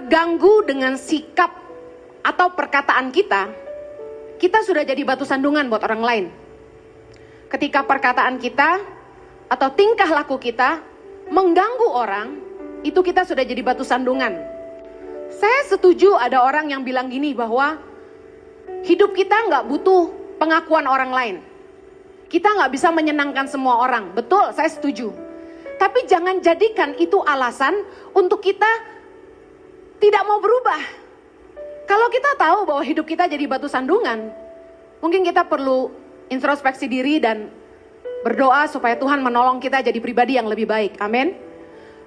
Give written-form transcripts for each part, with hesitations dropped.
terganggu dengan sikap atau perkataan kita, kita sudah jadi batu sandungan buat orang lain. Ketika perkataan kita atau tingkah laku kita mengganggu orang, itu kita sudah jadi batu sandungan. Saya setuju ada orang yang bilang gini bahwa hidup kita nggak butuh pengakuan orang lain. Kita nggak bisa menyenangkan semua orang. Betul, saya setuju. Tapi jangan jadikan itu alasan untuk kita tidak mau berubah. Kalau kita tahu bahwa hidup kita jadi batu sandungan, mungkin kita perlu introspeksi diri dan berdoa supaya Tuhan menolong kita jadi pribadi yang lebih baik. Amin.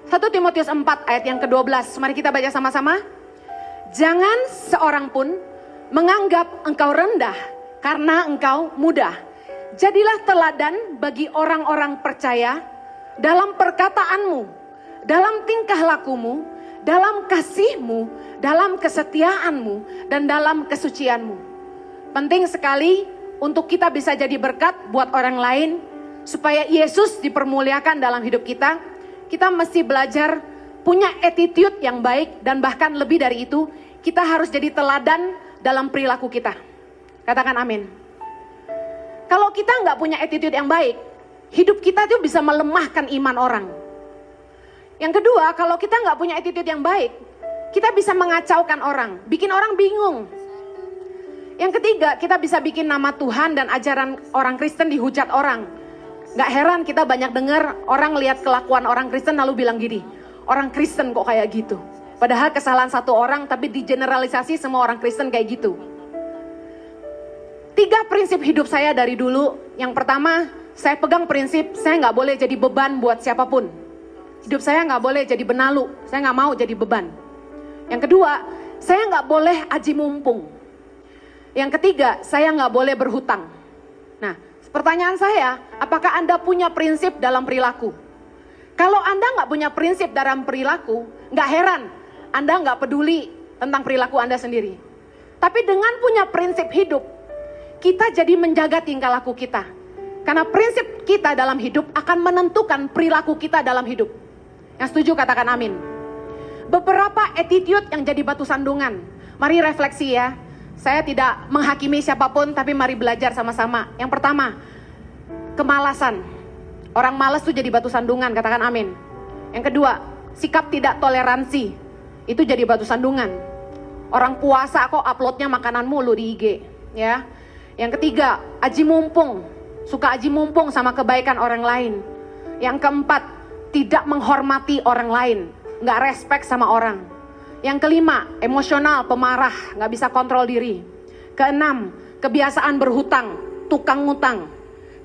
1 Timotius 4 ayat yang ke-12. Mari kita baca sama-sama. Jangan seorang pun menganggap engkau rendah karena engkau muda. Jadilah teladan bagi orang-orang percaya dalam perkataanmu, dalam tingkah lakumu, dalam kasihmu, dalam kesetiaanmu, dan dalam kesucianmu. Penting sekali untuk kita bisa jadi berkat buat orang lain, supaya Yesus dipermuliakan dalam hidup kita. Kita mesti belajar punya attitude yang baik, dan bahkan lebih dari itu, kita harus jadi teladan dalam perilaku kita. Katakan amin. Kalau kita nggak punya attitude yang baik, hidup kita tuh bisa melemahkan iman orang. Yang kedua, kalau kita nggak punya attitude yang baik, kita bisa mengacaukan orang, bikin orang bingung. Yang ketiga, kita bisa bikin nama Tuhan dan ajaran orang Kristen dihujat orang. Gak heran kita banyak dengar orang lihat kelakuan orang Kristen lalu bilang gini, orang Kristen kok kayak gitu. Padahal kesalahan satu orang, tapi digeneralisasi semua orang Kristen kayak gitu. 3 prinsip hidup saya dari dulu. Yang pertama, saya pegang prinsip saya gak boleh jadi beban buat siapapun. Hidup saya gak boleh jadi benalu, saya gak mau jadi beban. Yang kedua, saya gak boleh aji mumpung. Yang ketiga, saya gak boleh berhutang. Nah, pertanyaan saya, apakah Anda punya prinsip dalam perilaku? Kalau Anda gak punya prinsip dalam perilaku, gak heran Anda gak peduli tentang perilaku Anda sendiri. Tapi dengan punya prinsip hidup, kita jadi menjaga tingkah laku kita. Karena prinsip kita dalam hidup akan menentukan perilaku kita dalam hidup. Yang setuju katakan amin. Beberapa attitude yang jadi batu sandungan. Mari refleksi ya. Saya tidak menghakimi siapapun, tapi mari belajar sama-sama. Yang pertama, kemalasan. Orang malas tuh jadi batu sandungan, katakan amin. Yang kedua, sikap tidak toleransi. Itu jadi batu sandungan. Orang puasa kok uploadnya makanan mulu di IG. Ya. Yang ketiga, aji mumpung. Suka aji mumpung sama kebaikan orang lain. Yang keempat, tidak menghormati orang lain. Nggak respect sama orang. Yang kelima, emosional, pemarah, nggak bisa kontrol diri. Keenam, kebiasaan berhutang, tukang ngutang.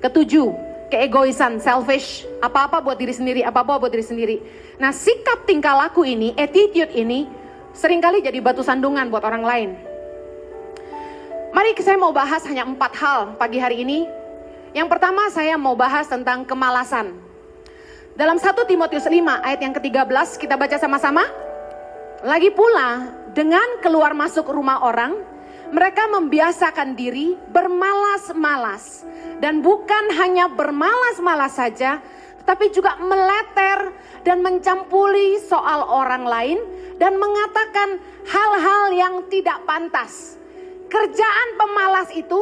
Ketujuh, keegoisan, selfish, apa-apa buat diri sendiri, apa-apa buat diri sendiri. Nah, sikap tingkah laku ini, attitude ini, seringkali jadi batu sandungan buat orang lain. Mari saya mau bahas hanya 4 hal pagi hari ini. Yang pertama saya mau bahas tentang kemalasan. Dalam 1 Timotius 5 ayat yang ke-13 kita baca sama-sama. Lagi pula dengan keluar masuk rumah orang, mereka membiasakan diri bermalas-malas. Dan bukan hanya bermalas-malas saja, tetapi juga meleter dan mencampuri soal orang lain dan mengatakan hal-hal yang tidak pantas. Kerjaan pemalas itu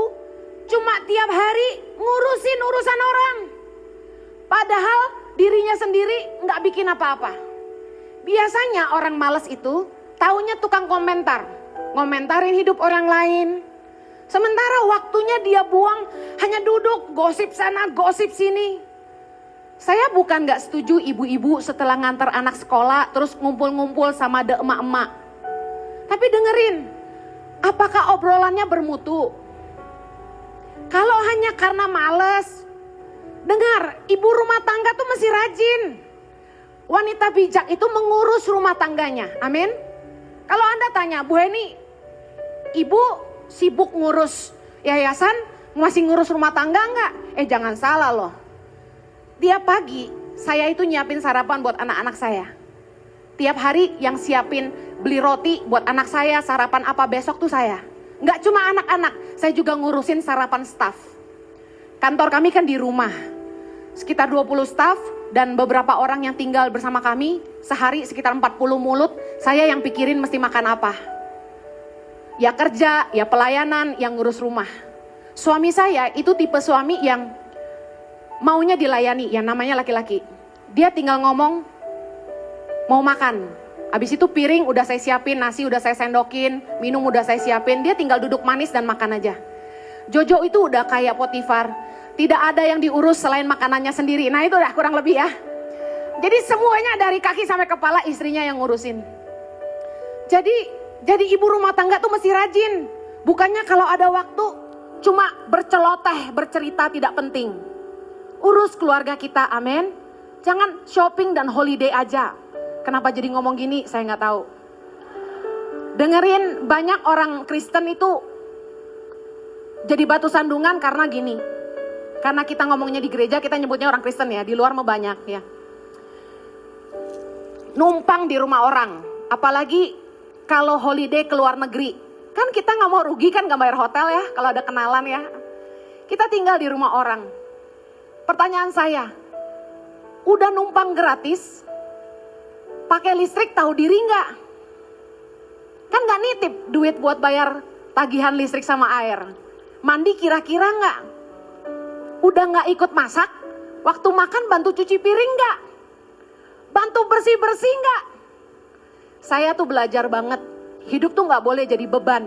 cuma tiap hari ngurusin urusan orang. Padahal dirinya sendiri nggak bikin apa-apa. Biasanya orang malas itu taunya tukang komentar. Ngomentarin hidup orang lain. Sementara waktunya dia buang hanya duduk gosip sana gosip sini. Saya bukan nggak setuju ibu-ibu setelah nganter anak sekolah terus ngumpul-ngumpul sama ada emak-emak. Tapi dengerin, apakah obrolannya bermutu? Kalau hanya karena males, dengar, ibu rumah tangga tuh mesti rajin. Wanita bijak itu mengurus rumah tangganya, amin. Kalau Anda tanya, Bu Heni, ibu sibuk ngurus yayasan, masih ngurus rumah tangga enggak? Jangan salah loh. Tiap pagi saya itu nyiapin sarapan buat anak-anak saya. Tiap hari yang siapin beli roti buat anak saya, sarapan apa besok tuh saya. Enggak cuma anak-anak, saya juga ngurusin sarapan staff. Kantor kami kan di rumah. Sekitar 20 staff, dan beberapa orang yang tinggal bersama kami, sehari sekitar 40 mulut, saya yang pikirin mesti makan apa. Ya kerja, ya pelayanan, yang ngurus rumah. Suami saya itu tipe suami yang maunya dilayani, yang namanya laki-laki. Dia tinggal ngomong, mau makan. Habis itu piring udah saya siapin, nasi udah saya sendokin, minum udah saya siapin, dia tinggal duduk manis dan makan aja. Jojo itu udah kayak Potifar. Tidak ada yang diurus selain makanannya sendiri. Nah itu udah kurang lebih ya. Jadi semuanya dari kaki sampai kepala istrinya yang ngurusin. Jadi ibu rumah tangga tuh mesti rajin. Bukannya kalau ada waktu cuma berceloteh, bercerita tidak penting. Urus keluarga kita, amin. Jangan shopping dan holiday aja. Kenapa jadi ngomong gini saya nggak tahu. Dengerin banyak orang Kristen itu jadi batu sandungan karena gini. Karena kita ngomongnya di gereja, kita nyebutnya orang Kristen ya, di luar mah banyak ya. Numpang di rumah orang, apalagi kalau holiday ke luar negeri. Kan kita nggak mau rugi kan, nggak bayar hotel ya, kalau ada kenalan ya. Kita tinggal di rumah orang. Pertanyaan saya, udah numpang gratis, pakai listrik tahu diri nggak? Kan nggak nitip duit buat bayar tagihan listrik sama air. Mandi kira-kira nggak? Udah nggak ikut masak, waktu makan bantu cuci piring nggak? Bantu bersih-bersih nggak? Saya tuh belajar banget, hidup tuh nggak boleh jadi beban.